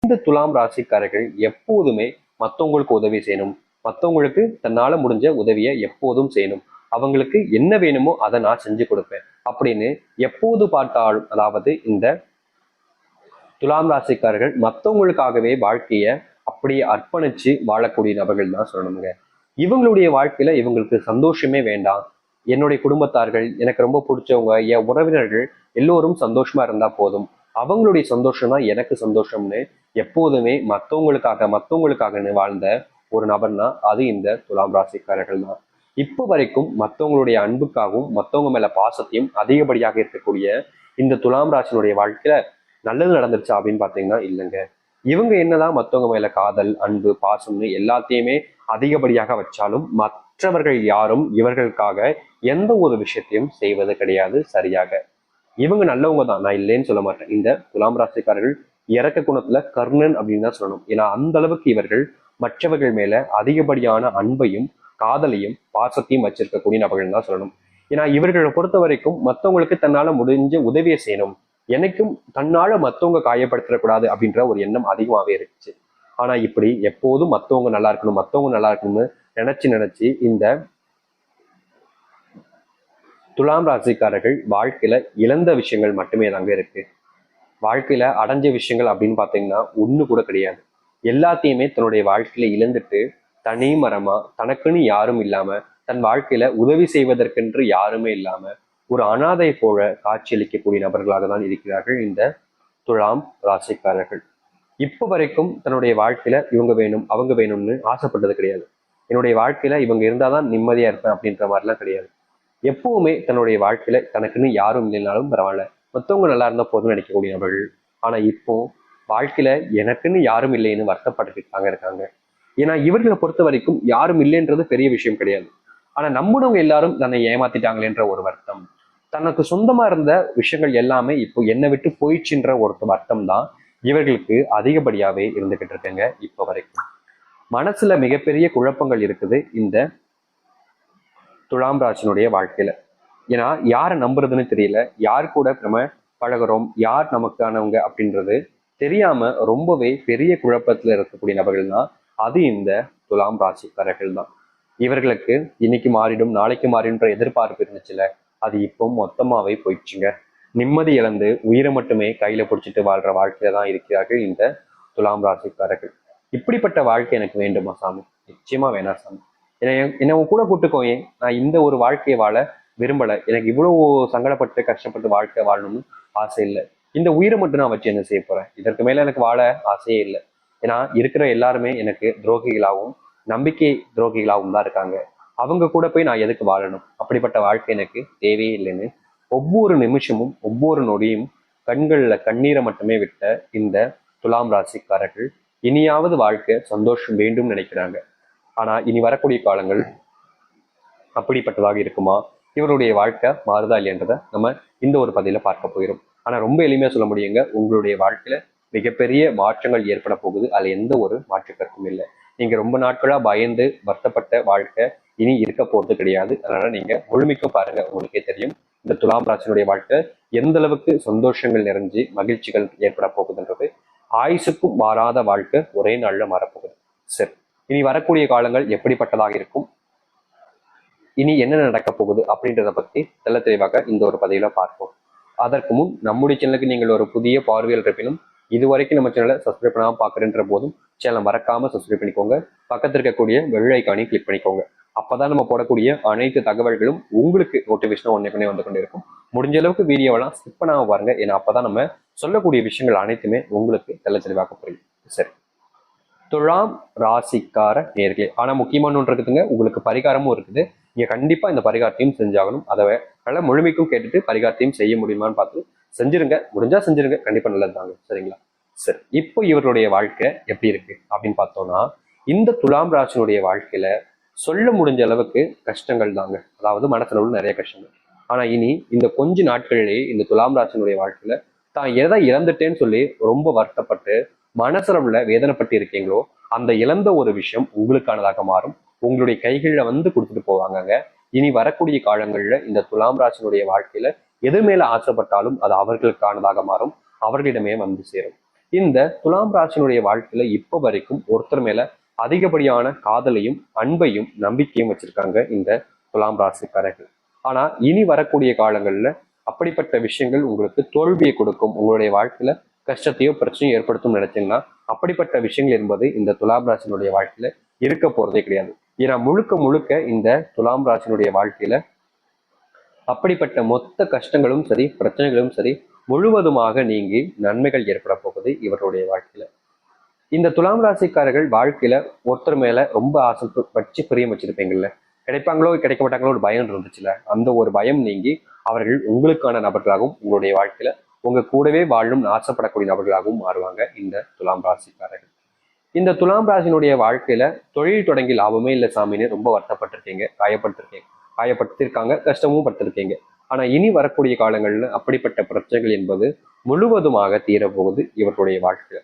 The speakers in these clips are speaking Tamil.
இந்த துலாம் ராசிக்காரர்கள் எப்போதுமே மற்றவங்களுக்கு உதவி செய்யணும், மற்றவங்களுக்கு தன்னால முடிஞ்ச உதவியை எப்போதும் செய்யணும், அவங்களுக்கு என்ன வேணுமோ அதை நான் செஞ்சு கொடுப்பேன் அப்படின்னு எப்போது பார்த்தாலும், அதாவது இந்த துலாம் ராசிக்காரர்கள் மற்றவங்களுக்காகவே வாழ்க்கைய அப்படியே அர்ப்பணிச்சு வாழக்கூடிய நபர்கள் தான் சொல்லணுங்க. இவங்களுடைய வாழ்க்கையில இவங்களுக்கு சந்தோஷமே வேண்டாம், என்னுடைய குடும்பத்தார்கள், எனக்கு ரொம்ப பிடிச்சவங்க, என் உறவினர்கள் எல்லோரும் சந்தோஷமா இருந்தா போதும், அவங்களுடைய சந்தோஷம் தான் எனக்கு சந்தோஷம்னு எப்போதுமே மற்றவங்களுக்காகன்னு வாழ்ந்த ஒரு நபர்னா அது இந்த துலாம் ராசிக்காரர்கள் தான். இப்போ வரைக்கும் மற்றவங்களுடைய அன்புக்காகவும் மற்றவங்க மேல பாசத்தையும் அதிகப்படியாக இருக்கக்கூடிய இந்த துலாம் ராசினுடைய வாழ்க்கையில நல்லது நடந்துருச்சா அப்படின்னு பாத்தீங்கன்னா இல்லைங்க. இவங்க என்னதான் மற்றவங்க மேல காதல், அன்பு, பாசம்னு எல்லாத்தையுமே அதிகப்படியாக வச்சாலும் மற்றவர்கள் யாரும் இவர்களுக்காக எந்த ஒரு விஷயத்தையும் செய்வது கிடையாது சரியாக. இவங்க நல்லவங்க தான், நான் இல்லைன்னு சொல்ல மாட்டேன். இந்த துலாம் ராசிக்காரர்கள் இறக்க குணத்துல கர்ணன் அப்படின்னு தான் சொல்லணும். ஏன்னா அந்த அளவுக்கு இவர்கள் மற்றவர்கள் மேல அதிகப்படியான அன்பையும் காதலையும் பாசத்தையும் வச்சிருக்கக்கூடிய நபர்கள் தான் சொல்லணும். ஏன்னா இவர்களை பொறுத்த வரைக்கும் மற்றவங்களுக்கு தன்னால முடிஞ்ச உதவியை செய்யணும், எனக்கும் தன்னால மற்றவங்க காயப்படுத்திடக்கூடாது அப்படின்ற ஒரு எண்ணம் அதிகமாகவே இருந்துச்சு. ஆனா இப்படி எப்போதும் மற்றவங்க நல்லா இருக்கணும் மற்றவங்க நல்லா இருக்கணும்னு நினைச்சு இந்த துலாம் ராசிக்காரர்கள் வாழ்க்கையில இழந்த விஷயங்கள் மட்டுமே தாங்க இருக்கு. வாழ்க்கையில அடைஞ்ச விஷயங்கள் அப்படின்னு பாத்தீங்கன்னா ஒண்ணு கூட கிடையாது. எல்லாத்தையுமே தன்னுடைய வாழ்க்கையில இழந்துட்டு தனி மரமா தனக்குன்னு யாரும் இல்லாம, தன் வாழ்க்கையில உதவி செய்வதற்கென்று யாருமே இல்லாம ஒரு அனாதை போல காட்சியளிக்கக்கூடிய நபர்களாக தான் இருக்கிறார்கள் இந்த துலாம் ராசிக்காரர்கள். இப்போ வரைக்கும் தன்னுடைய வாழ்க்கையில இவங்க வேணும் அவங்க வேணும்னு ஆசைப்பட்டது கிடையாது. என்னுடைய வாழ்க்கையில இவங்க இருந்தாதான் நிம்மதியா இருப்பேன் அப்படின்ற மாதிரிலாம் கிடையாது. எப்பவுமே தன்னுடைய வாழ்க்கையில தனக்குன்னு யாரும் இல்லைனாலும் பரவாயில்ல, மற்றவங்க நல்லா இருந்தா போதும் நினைக்கக்கூடிய நபர்கள். ஆனா இப்போ வாழ்க்கையில எனக்குன்னு யாரும் இல்லைன்னு வருத்தப்பட்டுக்கிட்டாங்க இருக்காங்க. ஏன்னா இவர்களை பொறுத்த வரைக்கும் யாரும் இல்லைன்றது பெரிய விஷயம் கிடையாது. ஆனா நம்மளவங்க எல்லாரும் தன்னை ஏமாத்திட்டாங்களேன்ற ஒரு வருத்தம், தனக்கு சொந்தமா இருந்த விஷயங்கள் எல்லாமே இப்போ என்னை விட்டு போயிடுச்சுன்ற ஒரு வருத்தம் தான் இவர்களுக்கு அதிகப்படியாவே இருந்துகிட்டு இருக்குங்க. இப்போ வரைக்கும் மனசுல மிகப்பெரிய குழப்பங்கள் இருக்குது இந்த துலாம் ராசினுடைய வாழ்க்கையில. ஏன்னா யாரை நம்புறதுன்னு தெரியல, யார் கூட நம்ம பழகிறோம், யார் நமக்கானவங்க அப்படின்றது தெரியாம ரொம்பவே பெரிய குழப்பத்துல இருக்கக்கூடிய நபர்கள் தான் அது இந்த துலாம் ராசிக்காரர்கள் தான். இவர்களுக்கு இன்னைக்கு மாறிடும் நாளைக்கு மாறிடும்ன்ற எதிர்பார்ப்பு இருந்துச்சுல, அது இப்போ மொத்தமாவே போயிடுச்சுங்க. நிம்மதி இழந்து உயிரை மட்டுமே கையில பிடிச்சிட்டு வாழ்ற வாழ்க்கையில தான் இருக்கிறார்கள் இந்த துலாம் ராசிக்காரர்கள். இப்படிப்பட்ட வாழ்க்கை எனக்கு வேண்டுமா சாமி? நிச்சயமா வேணாம் சாமி. என்னை உன் கூட கூட்டுக்கோயே, நான் இந்த ஒரு வாழ்க்கையை வாழ விரும்பல, எனக்கு இவ்வளவு சங்கடப்பட்டு கஷ்டப்பட்டு வாழ்க்கை வாழணும்னு ஆசை இல்லை. இந்த உயிரை மட்டும் நான் வச்சு என்ன செய்ய போறேன்? இதற்கு மேல எனக்கு வாழ ஆசையே இல்லை. ஏன்னா இருக்கிற எல்லாருமே எனக்கு துரோகிகளாகவும் நம்பிக்கை துரோகிகளாகவும் தான் இருக்காங்க. அவங்க கூட போய் நான் எதுக்கு வாழணும்? அப்படிப்பட்ட வாழ்க்கை எனக்கு தேவையே இல்லைன்னு ஒவ்வொரு நிமிஷமும் ஒவ்வொரு நொடியும் கண்கள்ல கண்ணீரை மட்டுமே விட்ட இந்த துலாம் ராசிக்காரர்கள் இனியாவது வாழ்க்கை சந்தோஷம் வேண்டும் நினைக்கிறாங்க. ஆனா இனி வரக்கூடிய காலங்கள் அப்படிப்பட்டதாக இருக்குமா? இவருடைய வாழ்க்கை மாறுதா இல்லையன்றதை நம்ம இந்த ஒரு பதில பார்க்க போகிறோம். ஆனா ரொம்ப எளிமையா சொல்ல முடியுங்க, உங்களுடைய வாழ்க்கையில மிகப்பெரிய மாற்றங்கள் ஏற்பட போகுது, அதுல எந்த ஒரு மாற்று கருத்தும் இல்லை. நீங்க ரொம்ப நாட்களா பயந்து வருத்தப்பட்ட வாழ்க்கை இனி இருக்க போறது கிடையாது. அதனால நீங்க முழுமைக்கும் பாருங்க, உங்களுக்கே தெரியும் இந்த துலாம் ராசினுடைய வாழ்க்கை எந்த அளவுக்கு சந்தோஷங்கள் நிறைஞ்சு மகிழ்ச்சிகள் ஏற்பட போகுதுன்றது. ஆயுசுக்கும் மாறாத வாழ்க்கை ஒரே நாள்ல மாறப்போகுது. சரி, இனி வரக்கூடிய காலங்கள் எப்படிப்பட்டதாக இருக்கும், இனி என்ன நடக்க போகுது அப்படின்றத பத்தி தெல்ல தெளிவாக இந்த ஒரு பதிவுல பார்ப்போம். அதற்கு முன் நம்முடைய சேனலுக்கு நீங்கள் ஒரு புதிய பார்வையில் இருப்பினும் இதுவரைக்கும் நம்ம சேனலை சப்ஸ்கிரைப் பண்ணாமல் பார்க்குறேன்ற போதும் சேனலை மறக்காம சப்ஸ்கிரைப் பண்ணிக்கோங்க. பக்கத்தில் இருக்கக்கூடிய பெல் ஐக்கானையும் கிளிக் பண்ணிக்கோங்க. அப்பதான் நம்ம போடக்கூடிய அனைத்து தகவல்களும் உங்களுக்கு நோட்டிஃபிகேஷன் ஒன்னே வந்து கொண்டு இருக்கும். முடிஞ்ச அளவுக்கு வீடியோவெல்லாம் ஸ்கிப் பண்ணாம பாருங்க, ஏன்னா அப்பதான் நம்ம சொல்லக்கூடிய விஷயங்கள் அனைத்துமே உங்களுக்கு தெல்ல தெளிவாக புரியும். சரி, துலாம் ராசிக்கார நேர்களே, ஆனா முக்கியமான ஒன்று இருக்குதுங்க, உங்களுக்கு பரிகாரமும் இருக்குது. நீங்க கண்டிப்பா இந்த பரிகாரத்தையும் செஞ்சாகணும். அதை நல்லா முழுமைக்கும் கேட்டுட்டு பரிகாரத்தையும் செய்ய முடியுமான்னு பார்த்து செஞ்சிருங்க. முடிஞ்சா செஞ்சிருங்க, கண்டிப்பா நல்லது தாங்க. சரிங்களா? சரி, இப்போ இவருடைய வாழ்க்கை எப்படி இருக்கு அப்படின்னு பார்த்தோம்னா, இந்த துலாம் ராசினுடைய வாழ்க்கையில சொல்ல முடிஞ்ச அளவுக்கு கஷ்டங்கள் தாங்க. அதாவது மனசுல உள்ள நிறைய கஷ்டங்கள். ஆனா இனி இந்த கொஞ்ச நாட்களிலேயே இந்த துலாம் ராசினுடைய வாழ்க்கையில தான் எதை இழந்துட்டேன்னு சொல்லி ரொம்ப வருத்தப்பட்டு மனசளவுல வேதனைப்பட்டு இருக்கீங்களோ, அந்த இழந்த ஒரு விஷயம் உங்களுக்கானதாக மாறும். உங்களுடைய கைகளில் வந்து கொடுத்துட்டு போவாங்க. இனி வரக்கூடிய காலங்கள்ல இந்த துலாம் ராசினுடைய வாழ்க்கையில எது மேல ஆசைப்பட்டாலும் அது அவர்களுக்கானதாக மாறும், அவர்களிடமே வந்து சேரும். இந்த துலாம் ராசினுடைய வாழ்க்கையில இப்ப வரைக்கும் ஒருத்தர் மேல அதிகப்படியான காதலையும் அன்பையும் நம்பிக்கையும் வச்சிருக்காங்க இந்த துலாம் ராசிக்காரர்கள். ஆனா இனி வரக்கூடிய காலங்கள்ல அப்படிப்பட்ட விஷயங்கள் உங்களுக்கு தோல்வியை கொடுக்கும், உங்களுடைய வாழ்க்கையில கஷ்டத்தையோ பிரச்சனையோ ஏற்படுத்தும் நினைச்சீங்கன்னா அப்படிப்பட்ட விஷயங்கள் என்பது இந்த துலாம் ராசினுடைய வாழ்க்கையில இருக்க போறதே கிடையாது. ஏன்னா முழுக்க முழுக்க இந்த துலாம் ராசினுடைய வாழ்க்கையில அப்படிப்பட்ட மொத்த கஷ்டங்களும் சரி பிரச்சனைகளும் சரி முழுவதுமாக நீங்கி நன்மைகள் ஏற்பட போகுது இவருடைய வாழ்க்கையில. இந்த துலாம் ராசிக்காரர்கள் வாழ்க்கையில ஒருத்தர் மேல ரொம்ப ஆசை வச்சு பிரியம் வச்சிருப்பீங்கல்ல, கிடைப்பாங்களோ கிடைக்க மாட்டாங்களோ ஒரு பயம் இருந்துச்சுல, அந்த ஒரு பயம் நீங்கி அவர்கள் உங்களுக்கான நபர்களாகவும் உங்களுடைய வாழ்க்கையில உங்க கூடவே வாழும் ஆசைப்படக்கூடிய நபர்களாகவும் மாறுவாங்க இந்த துலாம் ராசிக்காரர்கள். இந்த துலாம் ராசினுடைய வாழ்க்கையில தொழில் தொடங்கி லாபமே இல்லை சாமின்னு ரொம்ப வருத்தப்பட்டிருக்கீங்க, காயப்படுத்திருக்காங்க, கஷ்டமும் படுத்திருக்கீங்க. ஆனா இனி வரக்கூடிய காலங்கள்ல அப்படிப்பட்ட பிரச்சனைகள் என்பது முழுவதுமாக தீரப்போகுது இவர்களுடைய வாழ்க்கையில.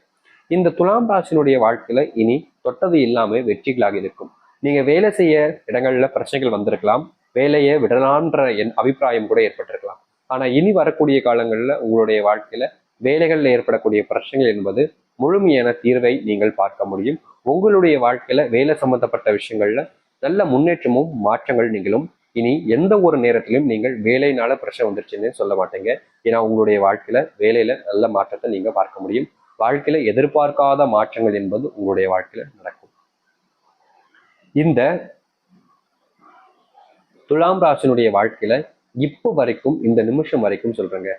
இந்த துலாம் ராசினுடைய வாழ்க்கையில இனி தொட்டது இல்லாம வெற்றிகளாக இருக்கும். நீங்க வேலை செய்ய இடங்கள்ல பிரச்சனைகள் வந்திருக்கலாம், வேலையை விடலான்ற அபிப்பிராயம் கூட ஏற்பட்டிருக்கலாம். ஆனா இனி வரக்கூடிய காலங்கள்ல உங்களுடைய வாழ்க்கையில வேலைகள்ல ஏற்படக்கூடிய பிரச்சனைகள் என்பது முழுமையான தீர்வை நீங்கள் பார்க்க முடியும். உங்களுடைய வாழ்க்கையில வேலை சம்பந்தப்பட்ட விஷயங்கள்ல நல்ல முன்னேற்றமும் மாற்றங்கள் நீங்களும் இனி எந்த ஒரு நேரத்திலும் நீங்கள் வேலையினால பிரச்சனை வந்துருச்சுன்னு சொல்ல மாட்டீங்க. ஏன்னா உங்களுடைய வாழ்க்கையில வேலையில நல்ல மாற்றத்தை நீங்க பார்க்க முடியும். வாழ்க்கையில எதிர்பார்க்காத மாற்றங்கள் என்பது உங்களுடைய வாழ்க்கையில நடக்கும். இந்த துலாம் ராசினுடைய வாழ்க்கையில இப்போ வரைக்கும் இந்த நிமிஷம் வரைக்கும் சொல்றேங்க,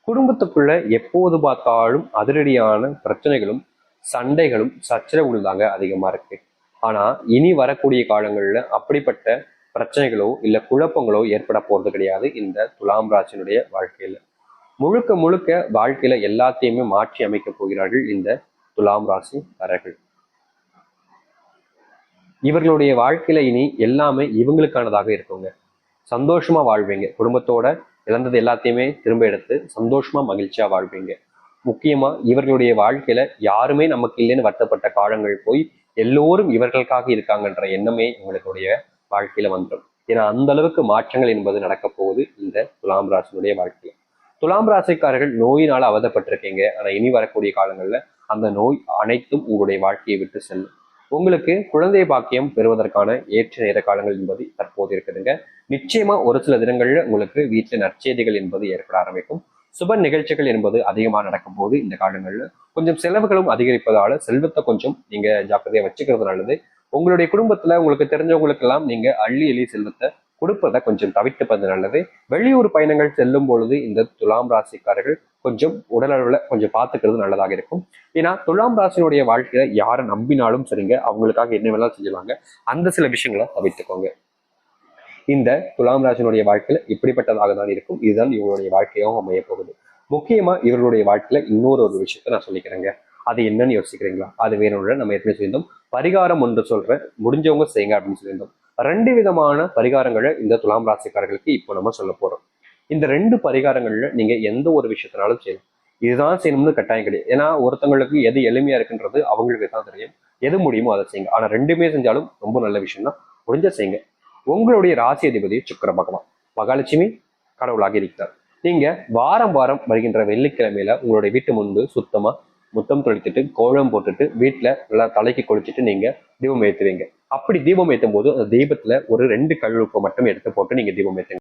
குடும்பத்துக்குள்ள எப்போது பார்த்தாலும் அதிரடியான பிரச்சனைகளும் சண்டைகளும் சச்சரவுகள் தாங்க அதிகமா இருக்கு. ஆனா இனி வரக்கூடிய காலங்கள்ல அப்படிப்பட்ட பிரச்சனைகளோ இல்ல குழப்பங்களோ ஏற்பட போறது கிடையாது இந்த துலாம் ராசினுடைய வாழ்க்கையில. முழுக்க முழுக்க வாழ்க்கையில எல்லாத்தையுமே மாற்றி அமைக்க போகிறார்கள் இந்த துலாம் ராசிக்காரர்கள். இவர்களுடைய வாழ்க்கையில இனி எல்லாமே இவங்களுக்கானதாக இருக்குங்க. சந்தோஷமா வாழ்வீங்க, குடும்பத்தோட இழந்தது எல்லாத்தையுமே திரும்ப எடுத்து சந்தோஷமா மகிழ்ச்சியா வாழ்வீங்க. முக்கியமா இவர்களுடைய வாழ்க்கையில யாருமே நமக்கு இல்லைன்னு வருத்தப்பட்ட காலங்கள் போய் எல்லோரும் இவர்களுக்காக இருக்காங்கன்ற எண்ணமே இவங்களுடைய வாழ்க்கையில வந்துடும். ஏன்னா அந்த அளவுக்கு மாற்றங்கள் என்பது நடக்க போகுது இந்த துலாம் ராசினுடைய வாழ்க்கையில. துலாம் ராசிக்காரர்கள் நோயினால அவதப்பட்டிருக்கீங்க. ஆனா இனி வரக்கூடிய காலங்கள்ல அந்த நோய் அனைத்தும் உங்களுடைய வாழ்க்கையை விட்டு செல்லும். உங்களுக்கு குழந்தை பாக்கியம் பெறுவதற்கான ஏற்ற நேர காலங்கள் என்பது தற்போது இருக்குதுங்க. நிச்சயமா ஒரு சில தினங்கள்ல உங்களுக்கு வீட்டுல நற்செய்திகள் என்பது ஏற்பட ஆரம்பிக்கும். சுப நிகழ்ச்சிகள் என்பது அதிகமாக நடக்கும் போது இந்த காலங்கள்ல கொஞ்சம் செலவுகளும் அதிகரிப்பதால செல்வத்தை கொஞ்சம் நீங்க ஜாக்கிரதையா வச்சுக்கிறது நல்லது. உங்களுடைய குடும்பத்துல உங்களுக்கு தெரிஞ்சவங்களுக்கு எல்லாம் நீங்க அள்ளி எள்ளி செல்வத்தை கொடுப்பதை கொஞ்சம் தவிர்த்துப்பது நல்லது. வெளியூர் பயணங்கள் செல்லும் பொழுது இந்த துலாம் ராசிக்காரர்கள் கொஞ்சம் உடல் அளவுல கொஞ்சம் பார்த்துக்கிறது நல்லதாக இருக்கும். ஏன்னா துலாம் ராசினுடைய வாழ்க்கையில யாரை நம்பினாலும் சரிங்க, அவங்களுக்காக என்ன வேணாலும் செஞ்சுவாங்க. அந்த சில விஷயங்களை தவிர்த்துக்கோங்க. இந்த துலாம் ராசினுடைய வாழ்க்கையில இப்படிப்பட்டதாக தான் இருக்கும். இதுதான் இவங்களுடைய வாழ்க்கையாகவும் அமைய போகுது. முக்கியமா இவர்களுடைய வாழ்க்கையில இன்னொரு ஒரு விஷயத்த நான் சொல்லிக்கிறேங்க. அது என்னன்னு யோசிக்கிறீங்களா? அது வேணும்ல நம்ம எப்படி சொல்லியிருந்தோம், பரிகாரம் ஒன்று சொல்றேன், முடிஞ்சவங்க செய்யுங்க அப்படின்னு சொல்லியிருந்தோம். 2 விதமான பரிகாரங்களை இந்த துலாம் ராசிக்காரர்களுக்கு இப்போ நம்ம சொல்ல போறோம். இந்த 2 பரிகாரங்கள்ல நீங்க எந்த ஒரு விஷயத்தினாலும் செய்யலாம். இதுதான் செய்யணும்னு கட்டாயம் கிடையாது. ஏன்னா ஒருத்தவங்களுக்கு எது எளிமையா இருக்குன்றது அவங்களுக்கு தான் தெரியும். எது முடியுமோ அதை செய்யுங்க. ஆனா 2மே செஞ்சாலும் ரொம்ப நல்ல விஷயம் தான், முடிஞ்ச செய்யுங்க. உங்களுடைய ராசி அதிபதி சுக்கிர பகவான், மகாலட்சுமி கடவுளாக இருக்கிறார். நீங்க வாரம் வாரம் வருகின்ற வெள்ளிக்கிழமையில உங்களுடைய வீட்டு முன்பு சுத்தமா முத்தம் தொளித்துட்டு கோலம் போட்டுட்டு வீட்டுல நல்லா தலைக்கு குளிச்சுட்டு நீங்க தீபம் ஏற்றுவீங்க. அப்படி தீபம் ஏற்றும் போது அந்த தீபத்துல ஒரு 2 கல் உப்பு மட்டும் எடுத்து போட்டு நீங்க தீபம் ஏற்றுங்க.